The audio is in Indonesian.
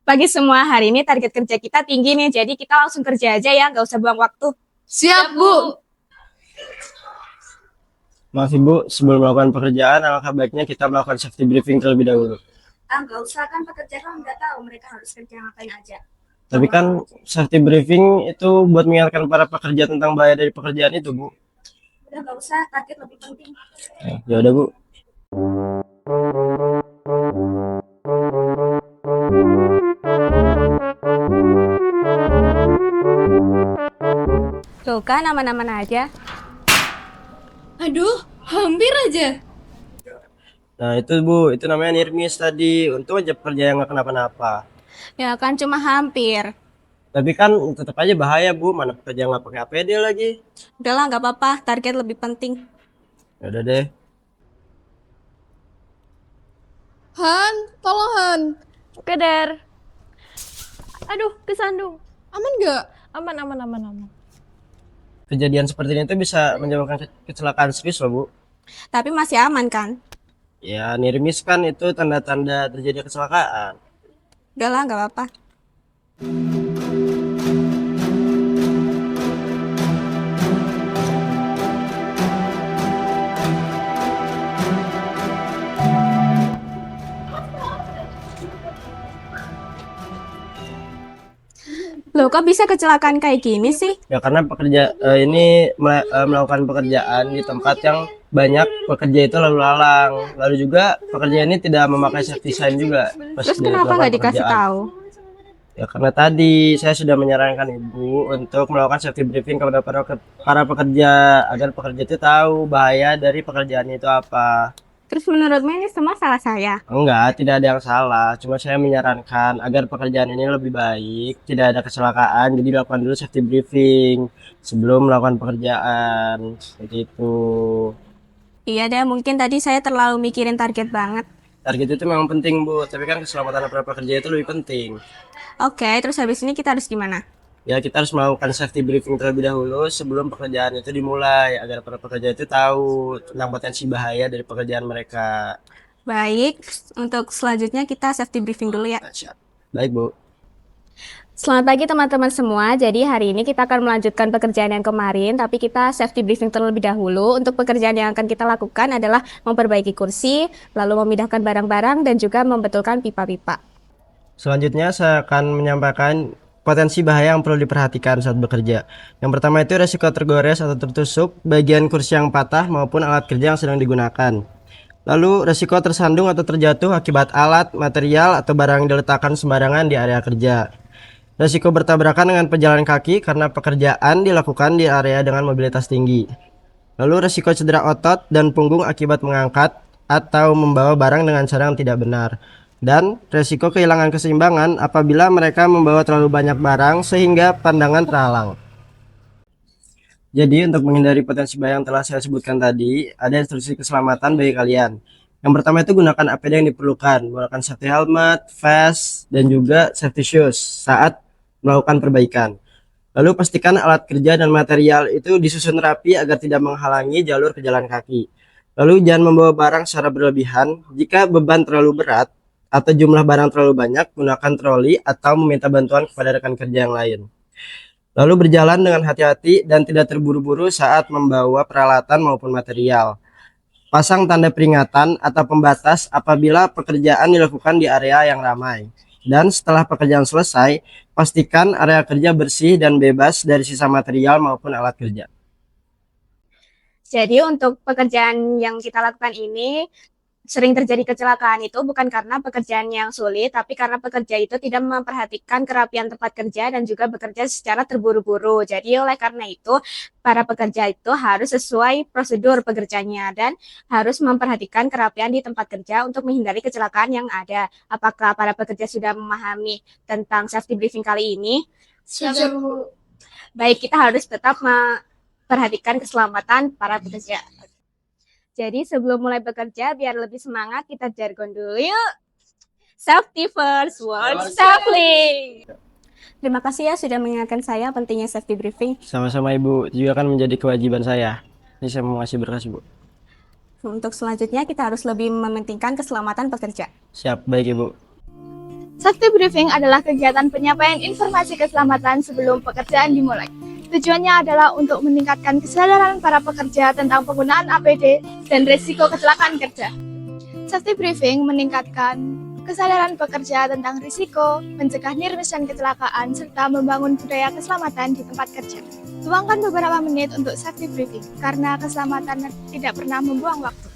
Pagi semua, hari ini target kerja kita tinggi nih, jadi kita langsung kerja aja ya, nggak usah buang waktu. Siap, Bu. Maaf Ibu, sebelum melakukan pekerjaan, alangkah baiknya kita melakukan safety briefing terlebih dahulu. Nggak usah, kan pekerja kan nggak tahu mereka harus kerja ngapain aja. Tapi kan safety briefing itu buat mengingatkan para pekerja tentang bahaya dari pekerjaan itu, Bu. Udah nggak usah, target lebih penting. Ya udah, Bu. Tuh kan, aman-aman aja. Aduh, hampir aja. Nah itu Bu, itu namanya near miss tadi. Untung aja pekerja yang nggak kenapa-napa. Ya kan cuma hampir. Tapi kan tetap aja bahaya Bu, mana pekerja nggak pakai APD lagi. Udahlah, nggak apa-apa, target lebih penting. Ya udah deh. Han, tolong Han. Oke, Der. Aduh, kesandung. Aman nggak? Aman. Kejadian seperti ini tuh bisa menyebabkan kecelakaan serius loh Bu. Tapi masih aman kan? Ya near miss kan itu tanda-tanda terjadi kecelakaan. Udahlah, nggak apa-apa. Loh, kok bisa kecelakaan kayak gini sih? Ya karena pekerja ini melakukan pekerjaan di tempat yang banyak pekerja itu lalu lalang. Lalu juga pekerja ini tidak memakai safety sign juga. Pas Terus dia kenapa melakukan nggak dikasih pekerjaan. tahu? Ya karena tadi saya sudah menyarankan Ibu untuk melakukan safety briefing kepada para pekerja agar pekerja itu tahu bahaya dari pekerjaannya itu apa. Terus menurutmu ini semua salah saya? Enggak, tidak ada yang salah. Cuma saya menyarankan agar pekerjaan ini lebih baik, tidak ada kecelakaan. Jadi lakukan dulu safety briefing sebelum melakukan pekerjaan. Seperti itu. Iya deh, mungkin tadi saya terlalu mikirin target banget. Target itu memang penting, Bu. Tapi kan keselamatan para pekerja itu lebih penting. Oke, terus habis ini kita harus gimana? Ya, kita harus melakukan safety briefing terlebih dahulu sebelum pekerjaan itu dimulai. Agar para pekerja itu tahu tentang potensi bahaya dari pekerjaan mereka. Baik, untuk selanjutnya kita safety briefing dulu ya. Siap. Baik, Bu. Selamat pagi teman-teman semua. Jadi hari ini kita akan melanjutkan pekerjaan yang kemarin, tapi kita safety briefing terlebih dahulu. Untuk pekerjaan yang akan kita lakukan adalah memperbaiki kursi, lalu memindahkan barang-barang, dan juga membetulkan pipa-pipa. Selanjutnya saya akan menyampaikan potensi bahaya yang perlu diperhatikan saat bekerja. Yang pertama itu resiko tergores atau tertusuk bagian kursi yang patah maupun alat kerja yang sedang digunakan. Lalu resiko tersandung atau terjatuh akibat alat, material, atau barang yang diletakkan sembarangan di area kerja. Resiko bertabrakan dengan pejalan kaki karena pekerjaan dilakukan di area dengan mobilitas tinggi. Lalu resiko cedera otot dan punggung akibat mengangkat atau membawa barang dengan cara yang tidak benar. Dan resiko kehilangan keseimbangan apabila mereka membawa terlalu banyak barang sehingga pandangan terhalang. Jadi untuk menghindari potensi bahaya yang telah saya sebutkan tadi, ada instruksi keselamatan bagi kalian. Yang pertama itu gunakan APD yang diperlukan, menggunakan safety helmet, vest, dan juga safety shoes saat melakukan perbaikan. Lalu pastikan alat kerja dan material itu disusun rapi agar tidak menghalangi jalur pejalan kaki. Lalu jangan membawa barang secara berlebihan. Jika beban terlalu berat atau jumlah barang terlalu banyak, gunakan troli atau meminta bantuan kepada rekan kerja yang lain. Lalu berjalan dengan hati-hati dan tidak terburu-buru saat membawa peralatan maupun material. Pasang tanda peringatan atau pembatas apabila pekerjaan dilakukan di area yang ramai. Dan setelah pekerjaan selesai, pastikan area kerja bersih dan bebas dari sisa material maupun alat kerja. Jadi untuk pekerjaan yang kita lakukan ini, sering terjadi kecelakaan itu bukan karena pekerjaan yang sulit, tapi karena pekerja itu tidak memperhatikan kerapian tempat kerja dan juga bekerja secara terburu-buru. Jadi oleh karena itu, para pekerja itu harus sesuai prosedur pekerjaannya dan harus memperhatikan kerapian di tempat kerja untuk menghindari kecelakaan yang ada. Apakah para pekerja sudah memahami tentang safety briefing kali ini? Siap, Bu. Baik, kita harus tetap memperhatikan keselamatan para pekerja. Jadi sebelum mulai bekerja, biar lebih semangat, kita jargon dulu yuk. Safety first, work safely. Terima kasih ya sudah mengingatkan saya pentingnya safety briefing. Sama-sama Ibu, juga akan menjadi kewajiban saya. Ini saya mau ngasih berkas Bu. Untuk selanjutnya kita harus lebih mementingkan keselamatan pekerja. Siap, baik Ibu. Safety briefing adalah kegiatan penyampaian informasi keselamatan sebelum pekerjaan dimulai. Tujuannya adalah untuk meningkatkan kesadaran para pekerja tentang penggunaan APD dan risiko kecelakaan kerja. Safety briefing meningkatkan kesadaran pekerja tentang risiko, mencegah near-miss dan kecelakaan, serta membangun budaya keselamatan di tempat kerja. Luangkan beberapa menit untuk safety briefing, karena keselamatan tidak pernah membuang waktu.